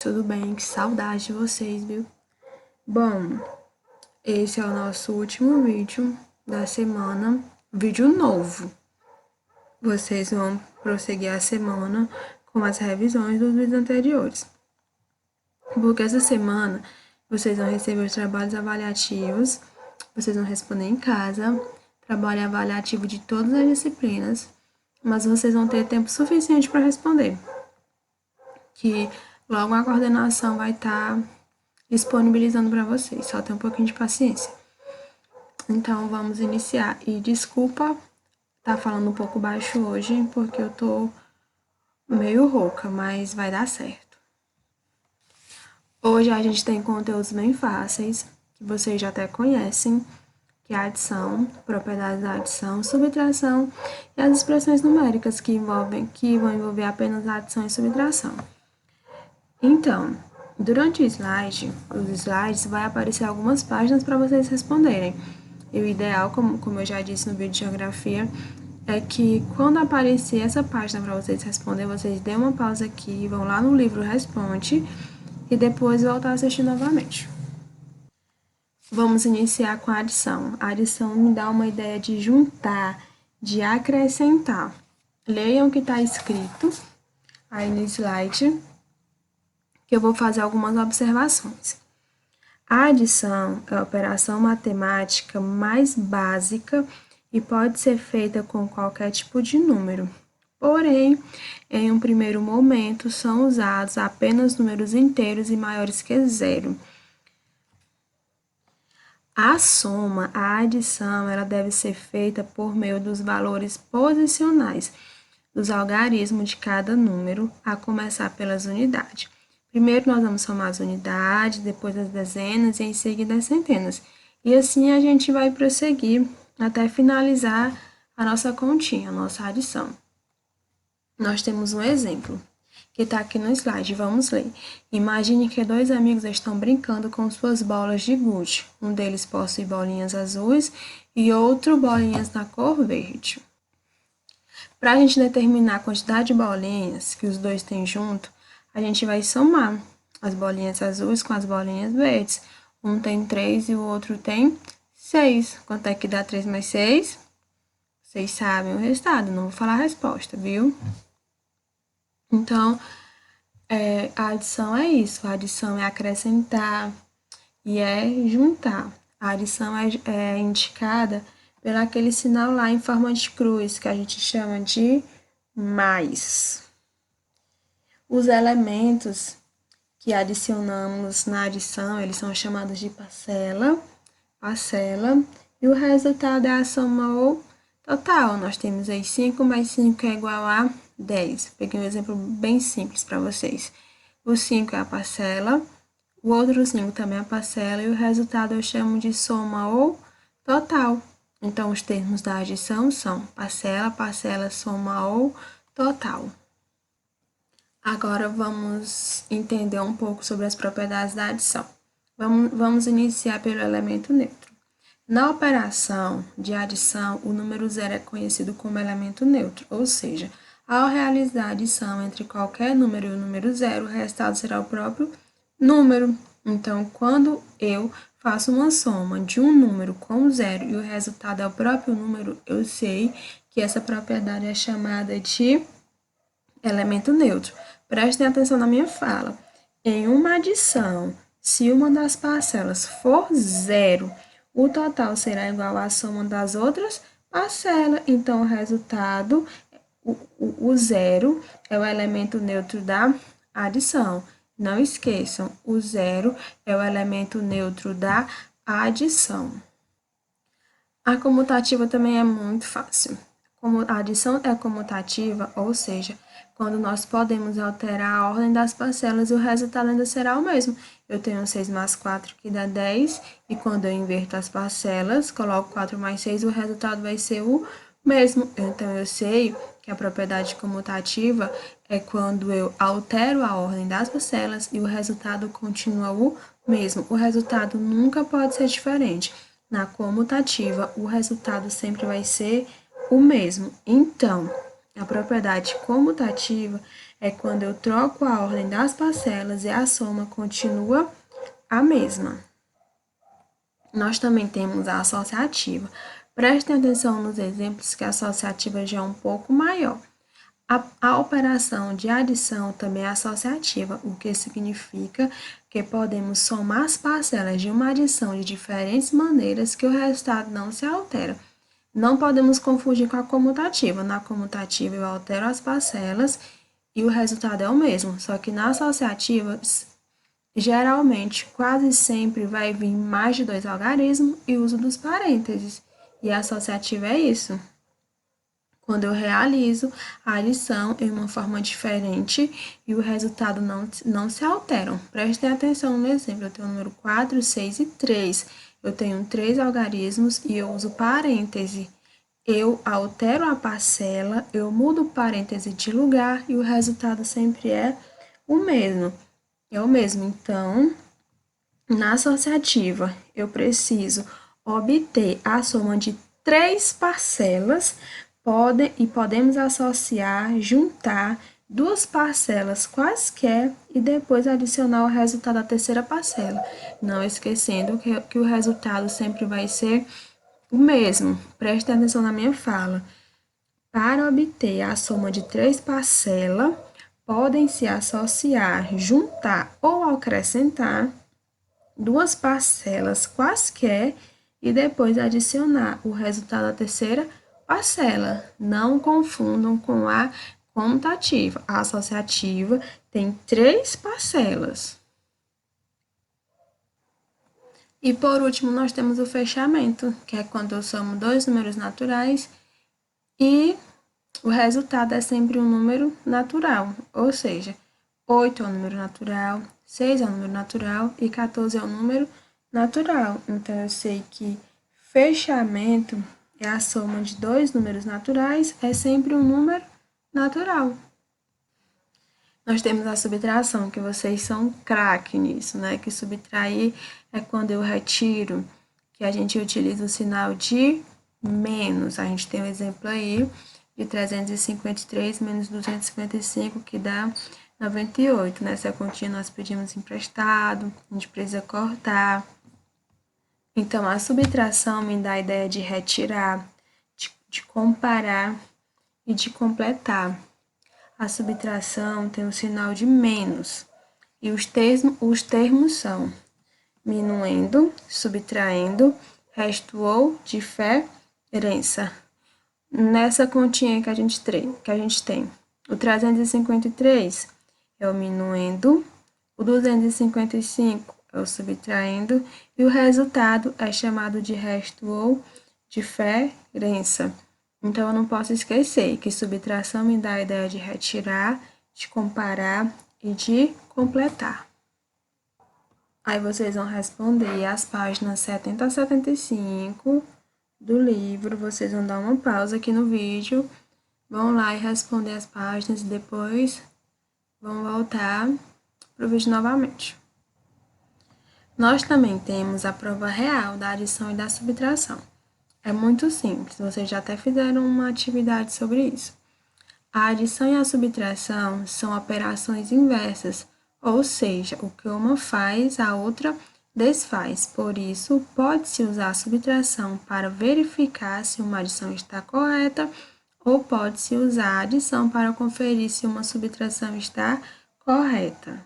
Tudo bem? Que saudade de vocês, viu? Bom, esse é o nosso último vídeo da semana, vídeo novo. Vocês vão prosseguir a semana com as revisões dos vídeos anteriores. Porque essa semana vocês vão receber os trabalhos avaliativos, vocês vão responder em casa, trabalho avaliativo de todas as disciplinas, mas vocês vão ter tempo suficiente para responder. Que logo a coordenação vai estar disponibilizando para vocês, só tem um pouquinho de paciência. Então, vamos iniciar. E desculpa tá falando um pouco baixo hoje, porque eu tô meio rouca, mas vai dar certo. Hoje a gente tem conteúdos bem fáceis, que vocês já até conhecem, que é a adição, propriedades da adição, subtração e as expressões numéricas que vão envolver apenas a adição e subtração. Então, durante os slides vai aparecer algumas páginas para vocês responderem. E o ideal, como eu já disse no vídeo de geografia, é que quando aparecer essa página para vocês responderem, vocês dêem uma pausa aqui, vão lá no livro Responde e depois voltar a assistir novamente. Vamos iniciar com a adição. A adição me dá uma ideia de juntar, de acrescentar. Leiam o que está escrito aí no slide, que eu vou fazer algumas observações. A adição é a operação matemática mais básica e pode ser feita com qualquer tipo de número. Porém, em um primeiro momento, são usados apenas números inteiros e maiores que zero. A soma, a adição, ela deve ser feita por meio dos valores posicionais dos algarismos de cada número, a começar pelas unidades. Primeiro, nós vamos somar as unidades, depois as dezenas e em seguida as centenas. E assim a gente vai prosseguir até finalizar a nossa continha, a nossa adição. Nós temos um exemplo, que está aqui no slide. Vamos ler. Imagine que dois amigos estão brincando com suas bolas de gude. Um deles possui bolinhas azuis e outro bolinhas na cor verde. Para a gente determinar a quantidade de bolinhas que os dois têm junto, a gente vai somar as bolinhas azuis com as bolinhas verdes. Um tem 3 e o outro tem 6. Quanto é que dá 3 mais 6? Vocês sabem o resultado, não vou falar a resposta, viu? Então, a adição é isso. A adição é acrescentar e é juntar. A adição é indicada pelo aquele sinal lá em forma de cruz, que a gente chama de mais. Os elementos que adicionamos na adição, eles são chamados de parcela, e o resultado é a soma ou total. Nós temos aí 5 mais 5 é igual a 10. Peguei um exemplo bem simples para vocês. O 5 é a parcela, o outro 5 também é a parcela, e o resultado eu chamo de soma ou total. Então, os termos da adição são parcela, soma ou total. Agora, vamos entender um pouco sobre as propriedades da adição. Vamos iniciar pelo elemento neutro. Na operação de adição, o número zero é conhecido como elemento neutro, ou seja, ao realizar a adição entre qualquer número e o número zero, o resultado será o próprio número. Então, quando eu faço uma soma de um número com zero e o resultado é o próprio número, eu sei que essa propriedade é chamada de elemento neutro. Prestem atenção na minha fala. Em uma adição, se uma das parcelas for zero, o total será igual à soma das outras parcelas. Então, o resultado, o zero, é o elemento neutro da adição. Não esqueçam, o zero é o elemento neutro da adição. A comutativa também é muito fácil. A adição é comutativa, ou seja, quando nós podemos alterar a ordem das parcelas, o resultado ainda será o mesmo. Eu tenho 6 mais 4, que dá 10, e quando eu inverto as parcelas, coloco 4 mais 6, o resultado vai ser o mesmo. Então, eu sei que a propriedade comutativa é quando eu altero a ordem das parcelas e o resultado continua o mesmo. O resultado nunca pode ser diferente. Na comutativa, o resultado sempre vai ser o mesmo. Então, a propriedade comutativa é quando eu troco a ordem das parcelas e a soma continua a mesma. Nós também temos a associativa. Prestem atenção nos exemplos que a associativa já é um pouco maior. A operação de adição também é associativa, o que significa que podemos somar as parcelas de uma adição de diferentes maneiras que o resultado não se altera. Não podemos confundir com a comutativa. Na comutativa, eu altero as parcelas e o resultado é o mesmo, só que na associativa, geralmente, quase sempre vai vir mais de 2 algarismos e uso dos parênteses. E a associativa é isso. Quando eu realizo a adição em uma forma diferente e o resultado não se alteram. Prestem atenção no exemplo. Eu tenho o número 4, 6 e 3. Eu tenho 3 algarismos e eu uso parêntese. Eu altero a parcela, eu mudo o parêntese de lugar e o resultado sempre é o mesmo. É o mesmo. Então, na associativa, eu preciso obter a soma de 3 parcelas, podemos associar, juntar 2 parcelas quaisquer e depois adicionar o resultado da terceira parcela. Não esquecendo que o resultado sempre vai ser o mesmo. Preste atenção na minha fala. Para obter a soma de 3 parcelas, podem se associar, juntar ou acrescentar 2 parcelas quaisquer e depois adicionar o resultado da terceira parcela. Não confundam com a comutativa. A associativa tem 3 parcelas. E por último, nós temos o fechamento, que é quando eu somo 2 números naturais e o resultado é sempre um número natural, ou seja, 8 é um número natural, 6 é um número natural e 14 é um número natural. Então, eu sei que fechamento é a soma de 2 números naturais, é sempre um número natural. Nós temos a subtração, que vocês são craque nisso, né? Que subtrair é quando eu retiro, que a gente utiliza o sinal de menos. A gente tem um exemplo aí de 353 menos 255, que dá 98. Nessa continha nós pedimos emprestado, a gente precisa cortar. Então, a subtração me dá a ideia de retirar, de comparar e de completar. A subtração tem o sinal de menos. E os termos são minuendo, subtraindo, resto ou diferença. Nessa continha que a gente tem, o 353 é o minuendo, o 255 é o subtraindo e o resultado é chamado de resto ou diferença. Então, eu não posso esquecer que subtração me dá a ideia de retirar, de comparar e de completar. Aí, vocês vão responder as páginas 70 a 75 do livro. Vocês vão dar uma pausa aqui no vídeo, vão lá e responder as páginas e depois vão voltar para o vídeo novamente. Nós também temos a prova real da adição e da subtração. É muito simples, vocês já até fizeram uma atividade sobre isso. A adição e a subtração são operações inversas, ou seja, o que uma faz, a outra desfaz. Por isso, pode-se usar a subtração para verificar se uma adição está correta, ou pode-se usar a adição para conferir se uma subtração está correta.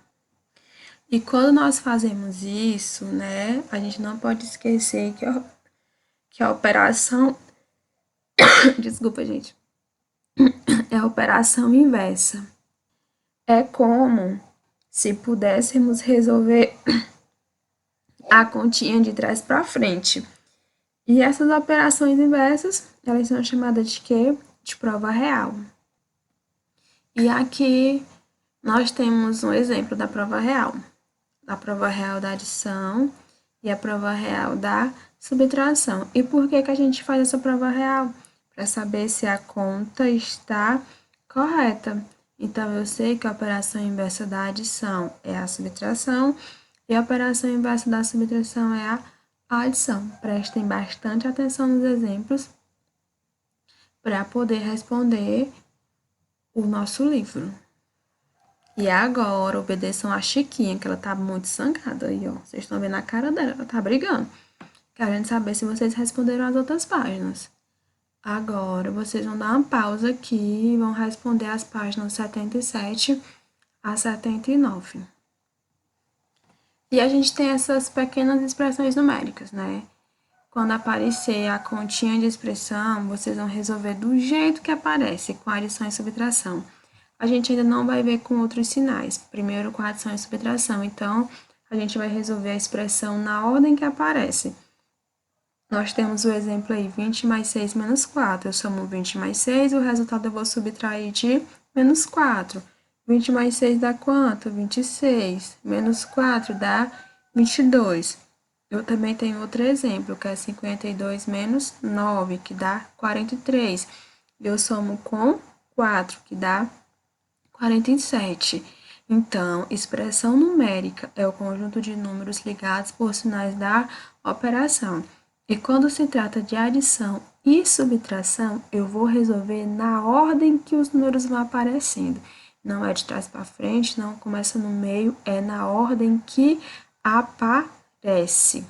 E quando nós fazemos isso, né, a gente não pode esquecer que a operação, desculpa, gente, é a operação inversa. É como se pudéssemos resolver a continha de trás para frente. E essas operações inversas, elas são chamadas de quê? De prova real. E aqui nós temos um exemplo da prova real. A prova real da adição e a prova real da subtração. E por que a gente faz essa prova real? Para saber se a conta está correta. Então, eu sei que a operação inversa da adição é a subtração e a operação inversa da subtração é a adição. Prestem bastante atenção nos exemplos para poder responder o nosso livro. E agora, obedeçam a Chiquinha, que ela tá muito zangada aí, ó. Vocês estão vendo a cara dela, ela tá brigando. Querendo saber se vocês responderam as outras páginas. Agora, vocês vão dar uma pausa aqui e vão responder as páginas 77 a 79. E a gente tem essas pequenas expressões numéricas, né? Quando aparecer a continha de expressão, vocês vão resolver do jeito que aparece, com adição e subtração. A gente ainda não vai ver com outros sinais, primeiro com adição e subtração, então a gente vai resolver a expressão na ordem que aparece. Nós temos o exemplo aí, 20 mais 6 menos 4. Eu somo 20 mais 6, o resultado eu vou subtrair de menos 4. 20 mais 6 dá quanto? 26. Menos 4 dá 22. Eu também tenho outro exemplo, que é 52 menos 9, que dá 43. Eu somo com 4, que dá 47. Então, expressão numérica é o conjunto de números ligados por sinais da operação. E quando se trata de adição e subtração, eu vou resolver na ordem que os números vão aparecendo. Não é de trás para frente, não começa no meio, é na ordem que aparece.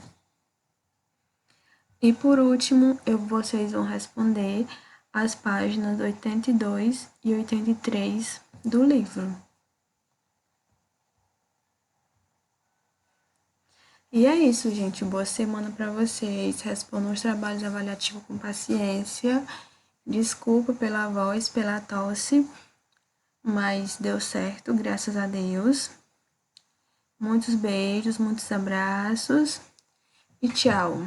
E por último, vocês vão responder as páginas 82 e 83 do livro. E é isso, gente. Boa semana para vocês. Respondam os trabalhos avaliativos com paciência. Desculpa pela voz, pela tosse, mas deu certo, graças a Deus. Muitos beijos, muitos abraços e tchau.